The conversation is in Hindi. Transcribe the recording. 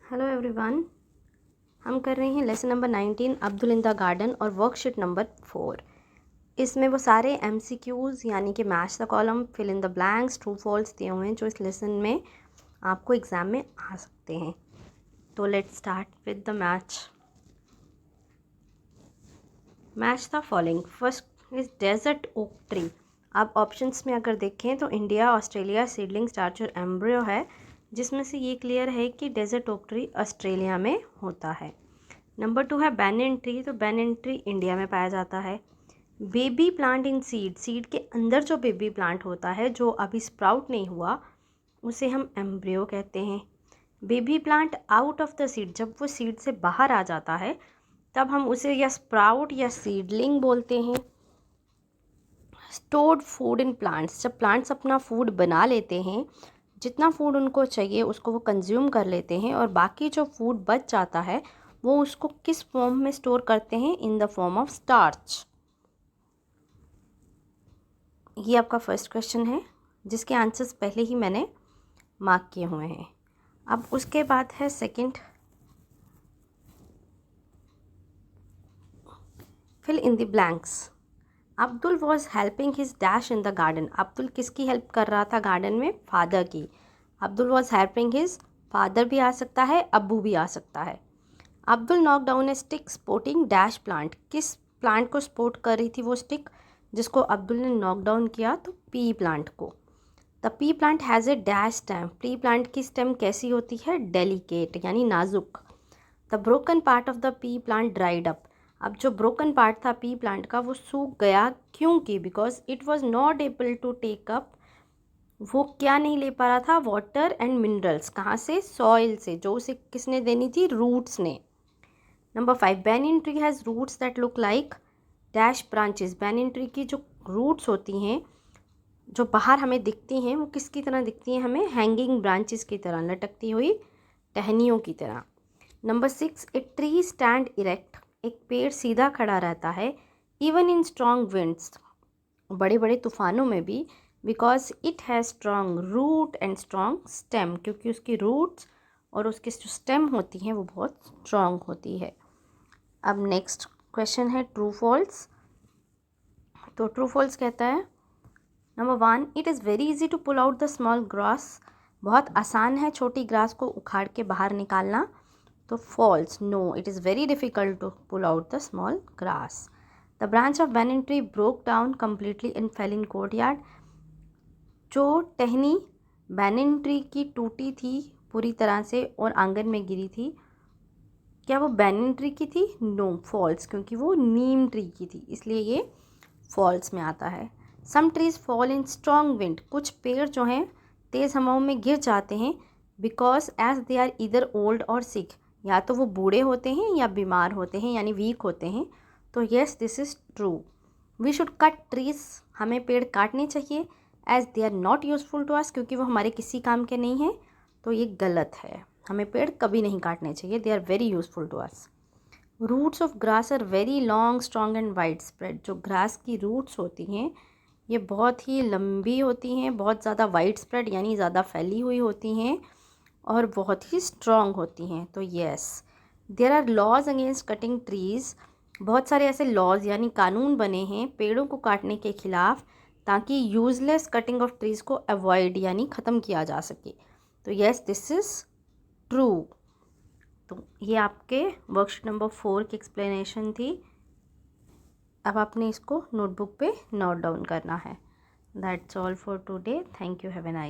हेलो एवरीवन, हम कर रहे हैं lesson number 19 Abdul in the garden और वर्कशीट नंबर 4। इसमें वो सारे MCQs यानी कि match the column, fill in the blanks, true false दिए हुए हैं जो इस लेसन में आपको एग्ज़ाम में आ सकते हैं। तो let's start with the match the following. First is desert oak tree. अब ऑप्शंस में अगर देखें तो इंडिया, ऑस्ट्रेलिया, सीडलिंग, स्टार्च और एम्ब्रियो है, जिसमें से ये क्लियर है कि डेजर्ट ओक ट्री ऑस्ट्रेलिया में होता है। नंबर 2 है बैनियन ट्री। तो बैनियन ट्री इंडिया में पाया जाता है। Baby plant in seed, seed के अंदर जो बेबी प्लांट होता है जो अभी स्प्राउट नहीं हुआ उसे हम एम्ब्रियो कहते हैं। Baby plant out of the seed, जब वो सीड से बाहर आ जाता है तब हम उसे या स्प्राउट या सीडलिंग बोलते हैं। स्टोर्ड फूड इन प्लांट्स, जब प्लांट्स अपना फूड बना लेते हैं, जितना फूड उनको चाहिए उसको वो कंज्यूम कर लेते हैं और बाकी जो फूड बच जाता है वो उसको किस फॉर्म में स्टोर करते हैं? In the form of starch. ये आपका फर्स्ट क्वेश्चन है जिसके आंसर्स पहले ही मैंने मार्क किए हुए हैं। अब उसके बाद है second, fill in the blanks. Abdul was helping his dash in the garden. Abdul किसकी हेल्प कर रहा था गार्डन में? फादर की। Abdul was helping his father भी आ सकता है, अब्बू भी आ सकता है। Abdul knock down a stick sporting dash plant. किस प्लांट को सपोर्ट कर रही थी वो स्टिक जिसको अब्दुल ने नॉक डाउन किया? तो पी प्लांट को। The pea plant has a dash stem. Pea plant की स्टेम कैसी होती है? डेलिकेट यानी नाजुक। The broken part of the pea plant dried up. अब जो ब्रोकन पार्ट था पी प्लांट का वो सूख गया, क्योंकि because it was not able to take up, वो क्या नहीं ले पा रहा था? Water and minerals. कहाँ से? सॉइल से, जो उसे किसने देनी थी? रूट्स ने। Number 5, banyan tree has roots that look like dash branches. Banyan tree की जो रूट्स होती हैं जो बाहर हमें दिखती हैं वो किसकी तरह दिखती हैं हमें? हैंगिंग ब्रांचेस की तरह, लटकती हुई टहनियों की तरह। Number 6, a tree stand erect. एक पेड़ सीधा खड़ा रहता है इवन इन स्ट्रॉन्ग विंड्स, बड़े बड़े तूफानों में भी, because it has strong root and strong stem, क्योंकि उसकी रूट्स और उसकी जो स्टेम होती हैं वो बहुत स्ट्रॉन्ग होती है। अब नेक्स्ट क्वेश्चन है ट्रू फॉल्स। तो ट्रू फॉल्स कहता है number 1, it is very easy to pull out the small grass. बहुत आसान है छोटी ग्रास को उखाड़ के बाहर निकालना। तो false, no, it is very difficult to pull out the small grass. The branch of banyan tree broke down completely in fell in courtyard. जो टहनी बैनियन ट्री की टूटी थी पूरी तरह से और आंगन में गिरी थी, क्या वो बैनियन ट्री की थी? नो, फॉल्स, क्योंकि वो नीम ट्री की थी, इसलिए ये फॉल्स में आता है। Some trees fall in strong wind. कुछ पेड़ जो हैं तेज़ हवाओं में गिर जाते हैं बिकॉज एज दे आर इधर ओल्ड और सिक, या तो वो बूढ़े होते हैं या बीमार होते हैं यानी वीक होते हैं। तो yes, this is true. We should cut trees. हमें पेड़ काटने चाहिए as they are not useful to us, क्योंकि वो हमारे किसी काम के नहीं हैं। तो ये गलत है, हमें पेड़ कभी नहीं काटने चाहिए, they are very useful to us. Roots of grass are very long, strong and wide spread. जो ग्रास की रूट्स होती हैं ये बहुत ही लंबी होती हैं, बहुत ज़्यादा वाइड स्प्रेड यानी ज़्यादा फैली हुई होती हैं और बहुत ही स्ट्रॉन्ग होती हैं। तो yes, there are laws against cutting trees. बहुत सारे ऐसे लॉज यानी कानून बने हैं पेड़ों को काटने के खिलाफ, ताकि यूज़लेस कटिंग ऑफ ट्रीज़ को अवॉइड यानी ख़त्म किया जा सके। तो येस, दिस इज़ ट्रू। तो ये आपके वर्कशीट नंबर 4 की एक्सप्लेनेशन थी। अब आपने इसको नोटबुक पे नोट डाउन करना है। That's all for today. Thank you. Have a nice